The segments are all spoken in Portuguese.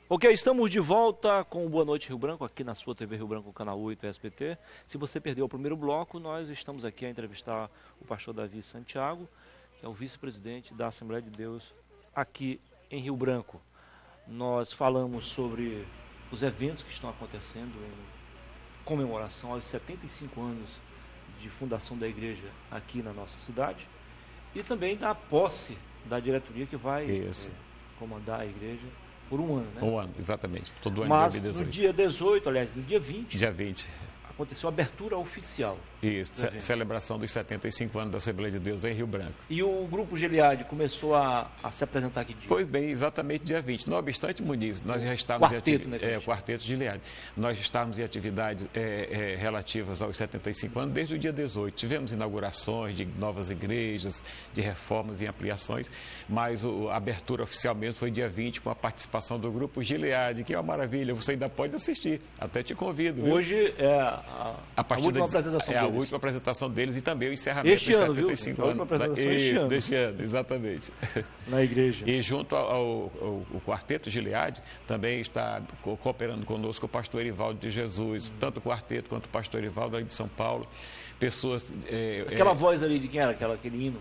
Ok, estamos de volta com o Boa Noite Rio Branco, aqui na sua TV Rio Branco, canal 8 SBT. Se você perdeu o primeiro bloco, nós estamos aqui a entrevistar o pastor Davi Santiago, que é o vice-presidente da Assembleia de Deus aqui em Rio Branco. Nós falamos sobre os eventos que estão acontecendo em comemoração aos 75 anos de fundação da igreja aqui na nossa cidade e também da posse da diretoria que vai comandar a igreja por um ano, né? Um ano, exatamente. Todo ano Mas de 2018. no dia 18, aliás, no dia 20, Dia 20. aconteceu a abertura oficial. Isso, celebração dos 75 anos da Assembleia de Deus em Rio Branco. E o Grupo Gilead começou a se apresentar aqui dia? Pois bem, exatamente dia 20. Não obstante, Muniz, nós já estávamos quarteto, o Quarteto Gilead. Nós estávamos em atividades relativas aos 75 anos desde o dia 18. Tivemos inaugurações de novas igrejas, de reformas e ampliações, mas a abertura oficial mesmo foi dia 20 com a participação do Grupo Gilead, que é uma maravilha, você ainda pode assistir. Até te convido. Viu? Hoje é a última apresentação deles. A última apresentação deles e também o encerramento dos 75 anos. Isso, deste ano, exatamente. Na igreja. E junto ao Quarteto Gilead, também está cooperando conosco o pastor Erivaldo de Jesus, tanto o quarteto quanto o pastor Erivaldo ali de São Paulo. Pessoas... Aquela voz ali de quem era? Aquele hino?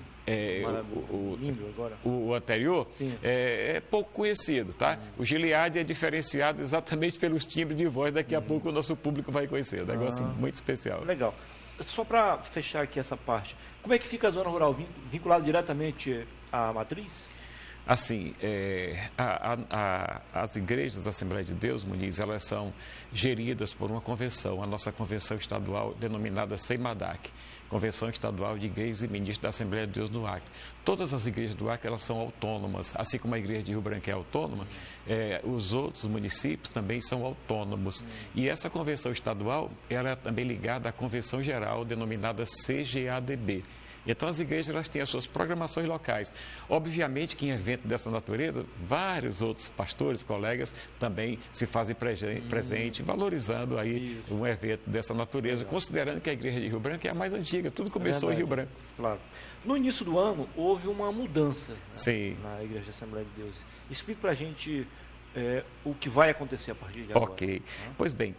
O anterior é pouco conhecido, tá? O Gilead é diferenciado exatamente pelos timbres de voz. Daqui a pouco o nosso público vai conhecer. Um negócio muito especial. Legal. Só para fechar aqui essa parte, como é que fica a zona rural vinculada diretamente à matriz? Assim, as igrejas da Assembleia de Deus, Muniz, elas são geridas por uma convenção, a nossa convenção estadual denominada CEIMADAC, Convenção Estadual de Igrejas e Ministros da Assembleia de Deus do Acre. Todas as igrejas do Acre, elas são autônomas, assim como a igreja de Rio Branco é autônoma, os outros municípios também são autônomos. E essa convenção estadual, ela é também ligada à convenção geral, denominada CGADB. Então, as igrejas elas têm as suas programações locais. Obviamente que em evento dessa natureza, vários outros pastores, colegas, também se fazem presente, valorizando aí um evento dessa natureza, considerando que a igreja de Rio Branco é a mais antiga, tudo começou em Rio Branco. Claro. No início do ano, houve uma mudança, né, Sim, na Igreja da Assembleia de Deus. Explique para a gente o que vai acontecer a partir de agora. Ok. Pois bem,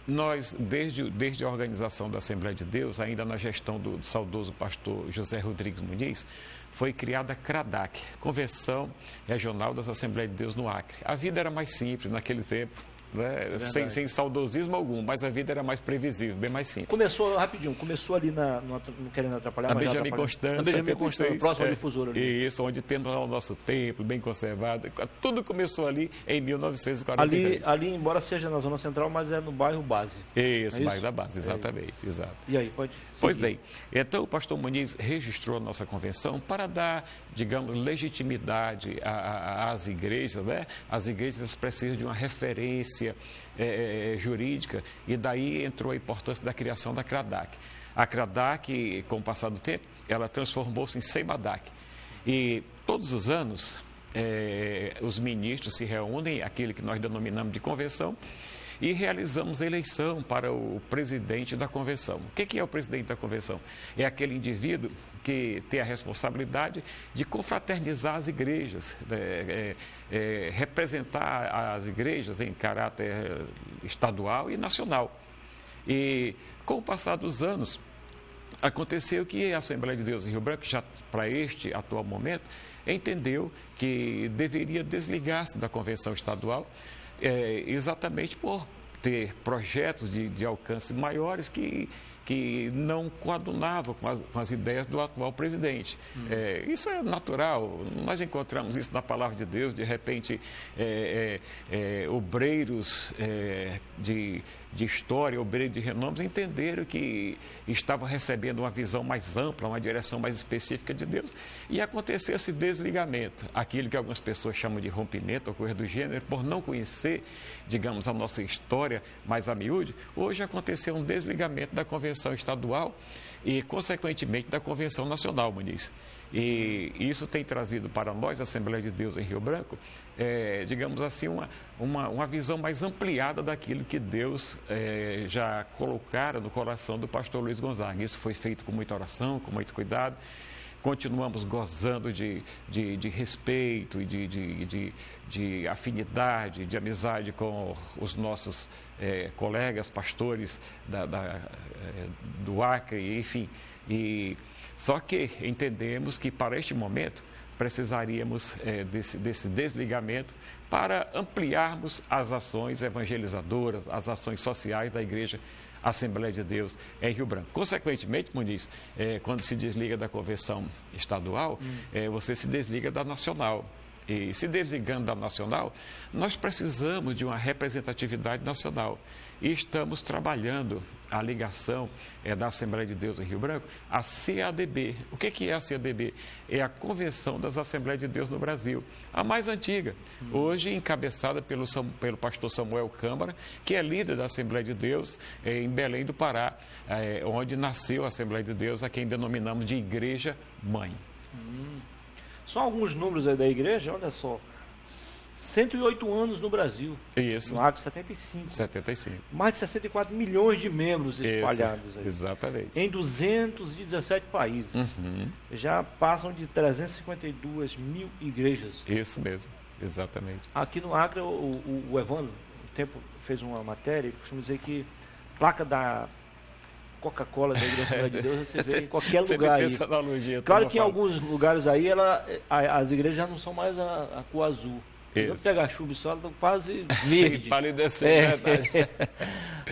nós, desde a organização da Assembleia de Deus, ainda na gestão do saudoso pastor José Rodrigues Muniz, foi criada a CRADAC, Convenção Regional das Assembleias de Deus no Acre. A vida era mais simples naquele tempo, né? sem saudosismo algum, mas a vida era mais previsível, bem mais simples. Começou rapidinho, começou ali não querendo atrapalhar, mas Benjamin Constância, próximo à difusora ali. Isso, onde temos lá o nosso templo, bem conservado. Tudo começou ali em 1943. Ali, embora seja na zona central, mas é no bairro Base. Isso, bairro da Base, exatamente, exato. E aí, pode seguir. Pois bem, então o pastor Muniz registrou a nossa convenção para dar, digamos, legitimidade às igrejas, né? As igrejas precisam de uma referência jurídica, e daí entrou a importância da criação da CRADAC. A CRADAC, com o passar do tempo, ela transformou-se em CEIMADAC. E todos os anos, os ministros se reúnem, aquele que nós denominamos de convenção, e realizamos a eleição para o presidente da convenção. O que é o presidente da convenção? É aquele indivíduo que tem a responsabilidade de confraternizar as igrejas, representar as igrejas em caráter estadual e nacional. E com o passar dos anos, aconteceu que a Assembleia de Deus em Rio Branco, já para este atual momento, entendeu que deveria desligar-se da convenção estadual, exatamente por ter projetos de alcance maiores que não coadunavam com as ideias do atual presidente. Isso é natural, nós encontramos isso na palavra de Deus, de repente, obreiros de história, obreiros de renome, entenderam que estavam recebendo uma visão mais ampla, uma direção mais específica de Deus, e aconteceu esse desligamento, aquilo que algumas pessoas chamam de rompimento, ou coisa do gênero, por não conhecer, digamos, a nossa história mais a miúde. Hoje aconteceu um desligamento da convenção estadual e, consequentemente, da convenção nacional, Muniz. E isso tem trazido para nós, a Assembleia de Deus em Rio Branco, digamos assim, uma visão mais ampliada daquilo que Deus já colocara no coração do pastor Luiz Gonzaga. Isso foi feito com muita oração, com muito cuidado. continuamos gozando de respeito e de afinidade, de amizade com os nossos colegas pastores do Acre, enfim. Só que entendemos que para este momento precisaríamos desse desligamento para ampliarmos as ações evangelizadoras, as ações sociais da Igreja Assembleia de Deus em Rio Branco. Consequentemente, Muniz, quando se desliga da convenção estadual, você se desliga da nacional. E se desligando da nacional, nós precisamos de uma representatividade nacional. E estamos trabalhando a ligação da Assembleia de Deus em Rio Branco, a CADB. O que é a CADB? É a Convenção das Assembleias de Deus no Brasil, a mais antiga, hoje encabeçada pelo pastor Samuel Câmara, que é líder da Assembleia de Deus em Belém do Pará, onde nasceu a Assembleia de Deus, a quem denominamos de Igreja Mãe. Só alguns números aí da igreja, olha só. 108 anos no Brasil. Isso. No Acre, 75. 75. Mais de 64 milhões de membros espalhados aí. Exatamente. Em 217 países. Já passam de 352 mil igrejas. Isso mesmo, exatamente. Aqui no Acre, o Evandro, o Tempo fez uma matéria, e costuma dizer que placa da Coca-Cola da Igreja Assembleia de Deus você vê em qualquer lugar aí. Claro que em alguns lugares aí as igrejas já não são mais a cor azul. Se eu pegar a chuva e sol, estão quase verde. Palidecendo, verdade.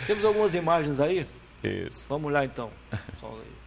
Temos algumas imagens aí? Isso. Vamos lá então. Só aí.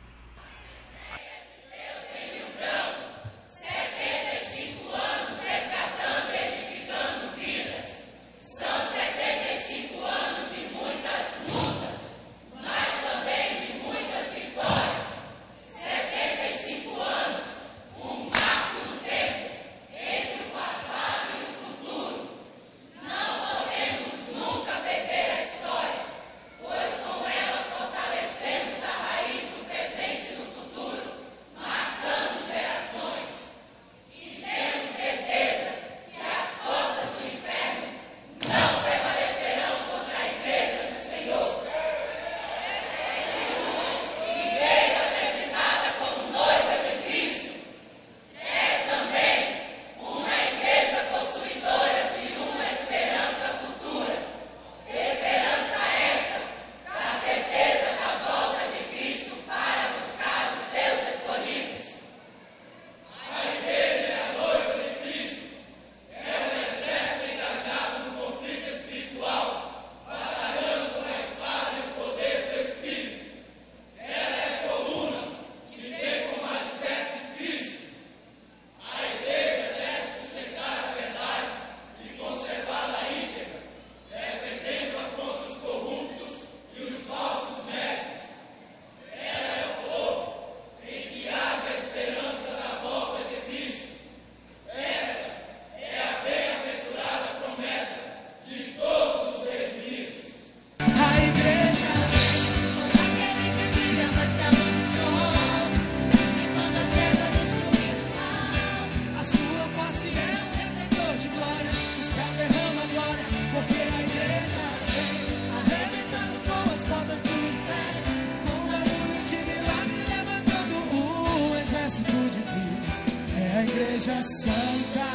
Igreja Santa,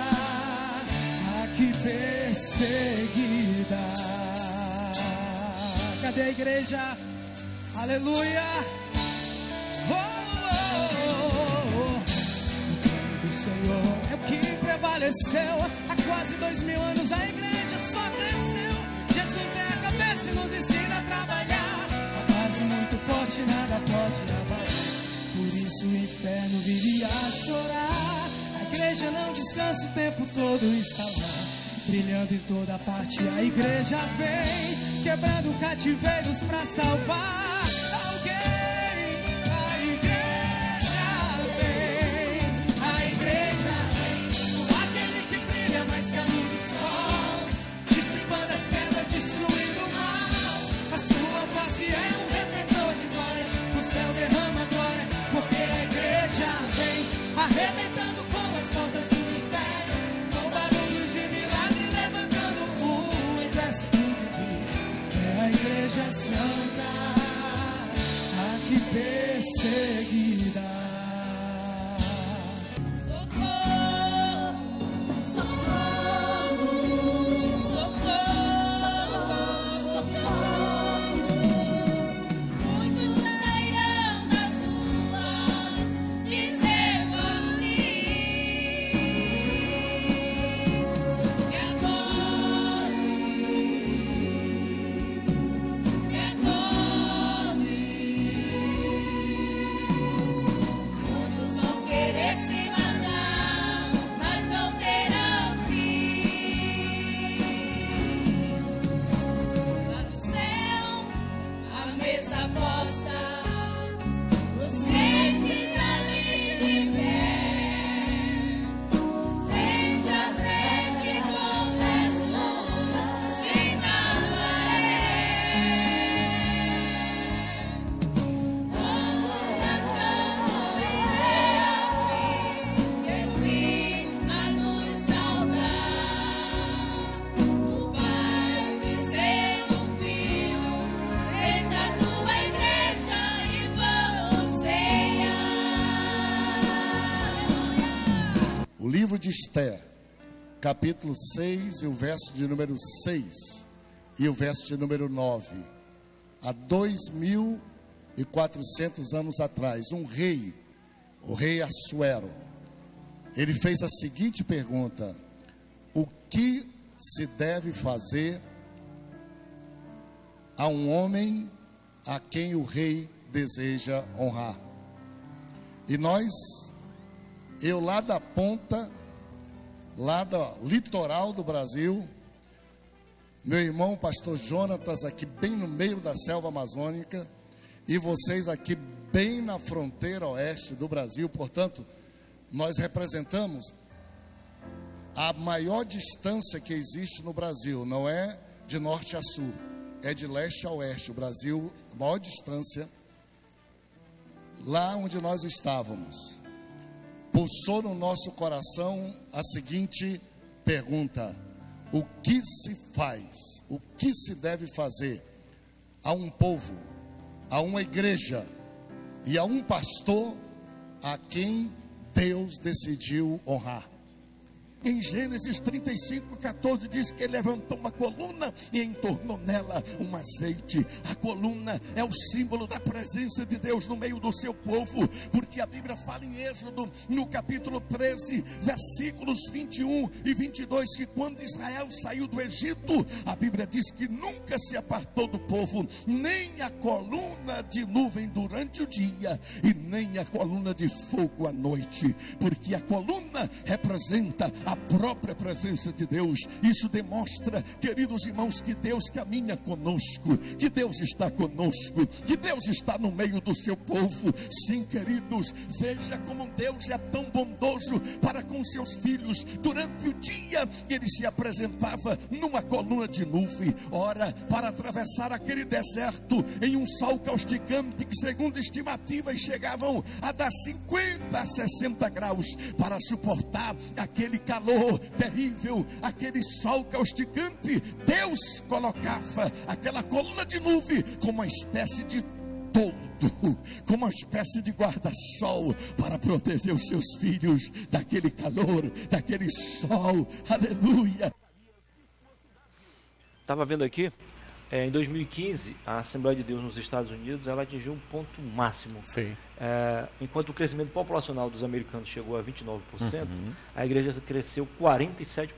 aqui perseguida. Cadê a igreja? Aleluia! Oh, oh, oh, oh. O do Senhor é o que prevaleceu. Há quase 2000 anos a igreja só cresceu. Jesus é a cabeça e nos ensina a trabalhar. A base muito forte, nada pode abalar. Por isso o inferno vive a chorar. A igreja não descansa, o tempo todo está lá, brilhando em toda parte. A igreja vem, quebrando cativeiros pra salvar alguém. A igreja vem, aquele que brilha mais que a luz do sol, dissipando as trevas, destruindo o mal. A sua face é um redentor de glória, o céu derrama glória, porque a igreja vem, arrebentando as portas do inferno, com barulhos de milagre, levantando um exército de Deus. É a igreja santa, aqui perseguida. Livro de Esther, capítulo 6, e o verso de número 6 e o verso de número 9. Há 2.400 anos atrás, um rei, o rei Assuero, ele fez a seguinte pergunta: o que se deve fazer a um homem a quem o rei deseja honrar? E eu lá da ponta, lá do litoral do Brasil, meu irmão pastor Jonatas aqui bem no meio da selva amazônica, e vocês aqui bem na fronteira oeste do Brasil. Portanto, nós representamos a maior distância que existe no Brasil. Não é de norte a sul, é de leste a oeste. O Brasil, a maior distância, lá onde nós estávamos, pulsou no nosso coração a seguinte pergunta: o que se faz, o que se deve fazer a um povo, a uma igreja e a um pastor a quem Deus decidiu honrar? Em Gênesis 35:14 diz que ele levantou uma coluna e entornou nela um azeite. A coluna é o símbolo da presença de Deus no meio do seu povo, porque a Bíblia fala em Êxodo, no capítulo 13, versículos 21 e 22, que quando Israel saiu do Egito, a Bíblia diz que nunca se apartou do povo, nem a coluna de nuvem durante o dia, e nem a coluna de fogo à noite, porque a coluna representa a própria presença de Deus. Isso demonstra, queridos irmãos, que Deus caminha conosco, que Deus está conosco, que Deus está no meio do seu povo. Sim, queridos, veja como Deus é tão bondoso para com seus filhos. Durante o dia ele se apresentava numa coluna de nuvem, ora, para atravessar aquele deserto em um sol causticante que, segundo estimativas, chegavam a dar 50 a 60 graus, para suportar aquele calor terrível, aquele sol causticante. Deus colocava aquela coluna de nuvem como uma espécie de toldo, como uma espécie de guarda-sol para proteger os seus filhos daquele calor, daquele sol. Aleluia. Estava vendo aqui, em 2015, a Assembleia de Deus nos Estados Unidos, ela atingiu um ponto máximo. Sim. Enquanto o crescimento populacional dos americanos chegou a 29%, a igreja cresceu 47%.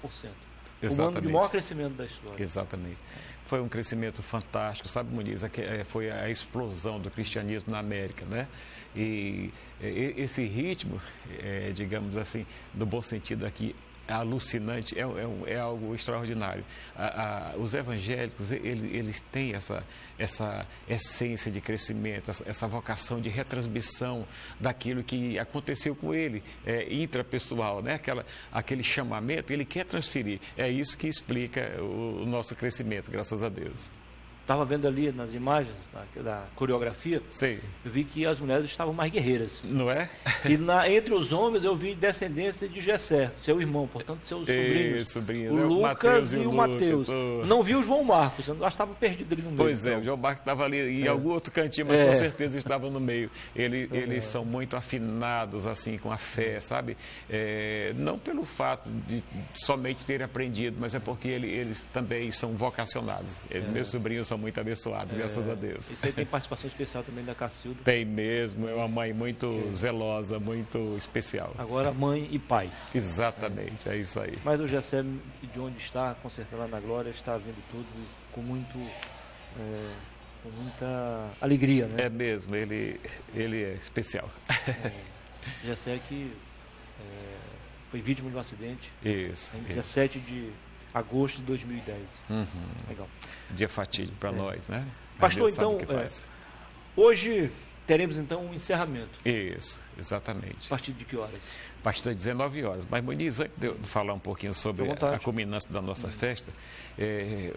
O ano de maior crescimento da história. Exatamente. Foi um crescimento fantástico, sabe, Muniz? Foi a explosão do cristianismo na América, né? E esse ritmo, digamos assim, no bom sentido aqui, alucinante, é algo extraordinário. Os evangélicos, eles têm essa essência de crescimento, essa vocação de retransmissão daquilo que aconteceu com ele, intrapessoal, né? Aquele chamamento, ele quer transferir. É isso que explica o nosso crescimento, graças a Deus. Estava vendo ali nas imagens da coreografia, Sim. Eu vi que as mulheres estavam mais guerreiras. Não é? E entre os homens eu vi descendência de Jessé, seu irmão, portanto seus sobrinhos. O Lucas e o Mateus. Não vi o João Marcos, eu acho que estava perdido ali no meio. Pois é, o João Marcos estava ali em algum outro cantinho, mas com certeza estava no meio. Eles são muito afinados assim com a fé, sabe? Não pelo fato de somente terem aprendido, mas é porque eles também são vocacionados. Meus sobrinhos são muito abençoados, graças a Deus. E você tem participação especial também da Cacilda? Tem mesmo, é uma mãe muito zelosa, muito especial. Agora mãe e pai. Exatamente, é isso aí. Mas o Jessé, de onde está, consertando lá na glória, está vendo tudo com muita alegria, né? É mesmo, ele é especial. Jessé que foi vítima de um acidente. Isso. Em 17 de agosto de 2010. Legal. Dia fatídico para nós, né? Pastor, então, hoje teremos então um encerramento. Isso, exatamente. A partir de que horas? A partir das 19 horas. Mas, Muniz, antes de eu falar um pouquinho sobre a culminância da nossa festa,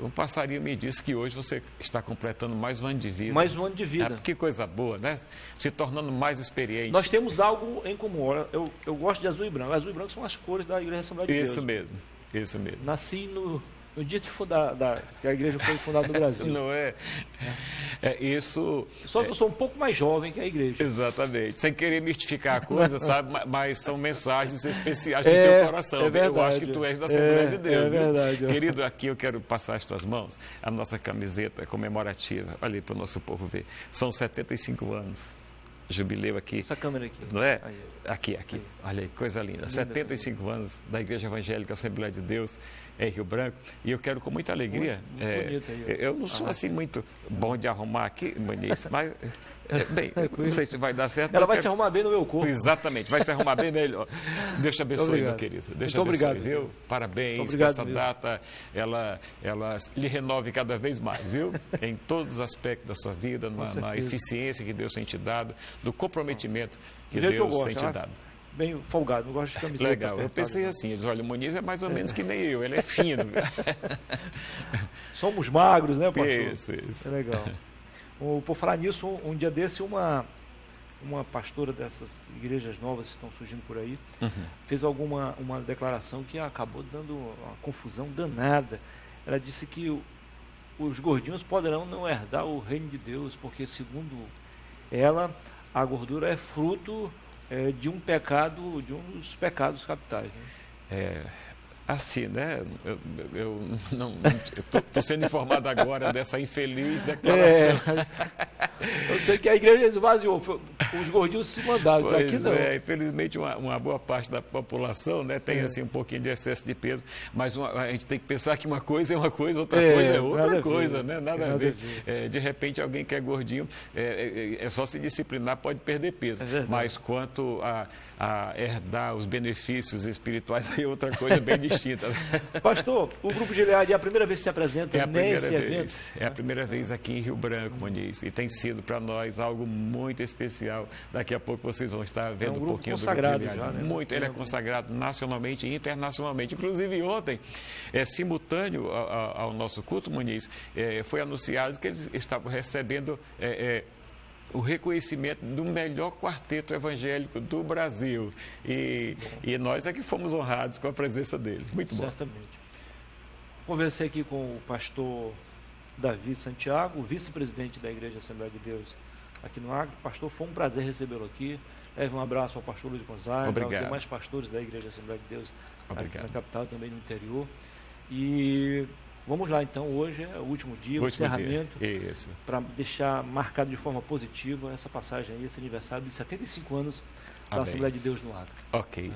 um passarinho me disse que hoje você está completando mais um ano de vida. Mais um ano de vida. Que coisa boa, né? Se tornando mais experiente. Nós temos algo em comum. Eu gosto de azul e branco. Azul e branco são as cores da Igreja Assembleia de Deus. Isso mesmo. Nasci no dia que a igreja foi fundada no Brasil. Não é? Isso... Só que eu sou um pouco mais jovem que a igreja. Exatamente. Sem querer mistificar a coisa, sabe? Mas são mensagens especiais no teu coração. Verdade. Eu acho que tu és da Assembleia de Deus. É verdade. Querido, aqui eu quero passar as tuas mãos, a nossa camiseta comemorativa. Olha aí para o nosso povo ver. São 75 anos. Jubileu aqui. Essa câmera aqui. Não é? Aí. Aqui. Olha aí, coisa linda. 75 anos da Igreja Evangélica Assembleia de Deus em Rio Branco. E eu quero com muita alegria. Muito bonito aí, eu não sou assim muito bom de arrumar aqui, Muniz, mas bem, não sei se vai dar certo. Ela vai se arrumar bem no meu corpo. Exatamente, vai se arrumar bem melhor. Deus te abençoe, meu querido. Deus te abençoe, viu? Parabéns, que essa data ela lhe renove cada vez mais, viu? Em todos os aspectos da sua vida, na eficiência que Deus tem te dado, do comprometimento que Deus tem te dado. Bem folgado, não gosto de camiseta. Legal, eu pensei assim, eles olham, o Muniz é mais ou menos que nem eu, ele é fino. Somos magros, né, pastor? Isso. É legal. Por falar nisso, um dia desse, uma pastora dessas igrejas novas que estão surgindo por aí, fez uma declaração que acabou dando uma confusão danada. Ela disse que os gordinhos poderão não herdar o reino de Deus, porque, segundo ela, a gordura é fruto de um dos pecados capitais. Né? Assim, né? Eu não estou sendo informado agora dessa infeliz declaração. Eu sei que a igreja esvaziou, os gordinhos se mandaram, isso aqui não. Infelizmente uma boa parte da população, né, tem assim um pouquinho de excesso de peso, mas a gente tem que pensar que uma coisa é uma coisa, outra coisa é outra coisa, né? Nada a ver. De repente alguém que é gordinho, é só se disciplinar, pode perder peso. Mas quanto a herdar os benefícios espirituais, é outra coisa bem distinta. Pastor, o Grupo Gileade é a primeira vez que se apresenta nesse evento? É a primeira vez aqui em Rio Branco, Muniz, e tem sido para nós algo muito especial. Daqui a pouco vocês vão estar vendo um pouquinho do Grupo Gileade. Já, né? Muito, ele é consagrado nacionalmente e internacionalmente. Inclusive ontem, simultâneo ao nosso culto, Muniz, foi anunciado que eles estavam recebendo o reconhecimento do melhor quarteto evangélico do Brasil. E nós é que fomos honrados com a presença deles. Muito bom. Certamente. Conversei aqui com o pastor Davi Santiago, vice-presidente da Igreja Assembleia de Deus aqui no Acre. Pastor, foi um prazer recebê-lo aqui. Leve um abraço ao pastor Luiz Gonzalez, aos demais pastores da Igreja Assembleia de Deus aqui na capital, também no interior. E vamos lá, então, hoje é o último dia, o encerramento, para deixar marcado de forma positiva essa passagem aí, esse aniversário de 75 anos da Assembleia de Deus no Acre. Ok.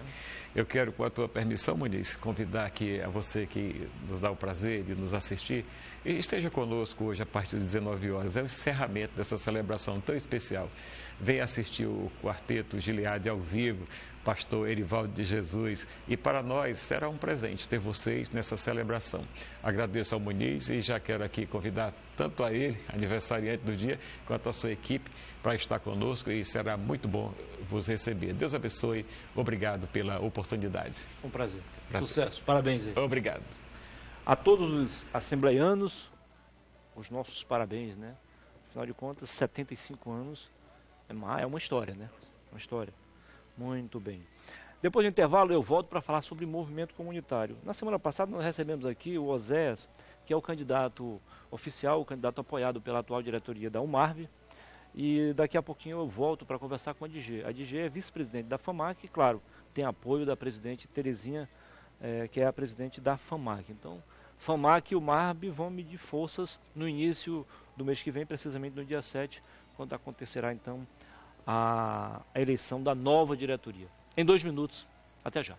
Eu quero, com a tua permissão, Muniz, convidar aqui a você que nos dá o prazer de nos assistir, e esteja conosco hoje a partir das 19 horas. É o encerramento dessa celebração tão especial. Venha assistir o Quarteto Gileade ao vivo, pastor Erivaldo de Jesus, e para nós será um presente ter vocês nessa celebração. Agradeço ao Muniz e já quero aqui convidar tanto a ele, aniversariante do dia, quanto a sua equipe para estar conosco, e será muito bom vos receber. Deus abençoe, obrigado pela oportunidade. Um prazer. Sucesso, parabéns aí. Obrigado. A todos os assembleianos, os nossos parabéns, né? Afinal de contas, 75 anos é uma história, né? Uma história. Muito bem. Depois do intervalo eu volto para falar sobre movimento comunitário. Na semana passada nós recebemos aqui o Oséias, que é o candidato oficial, o candidato apoiado pela atual diretoria da UMARV. E daqui a pouquinho eu volto para conversar com a DG. A DG é vice-presidente da FAMAC e, claro, tem apoio da presidente Terezinha, que é a presidente da FAMAC. Então, FAMAC e UMARV vão medir forças no início do mês que vem, precisamente no dia 7, quando acontecerá então a eleição da nova diretoria. Em 2 minutos, até já.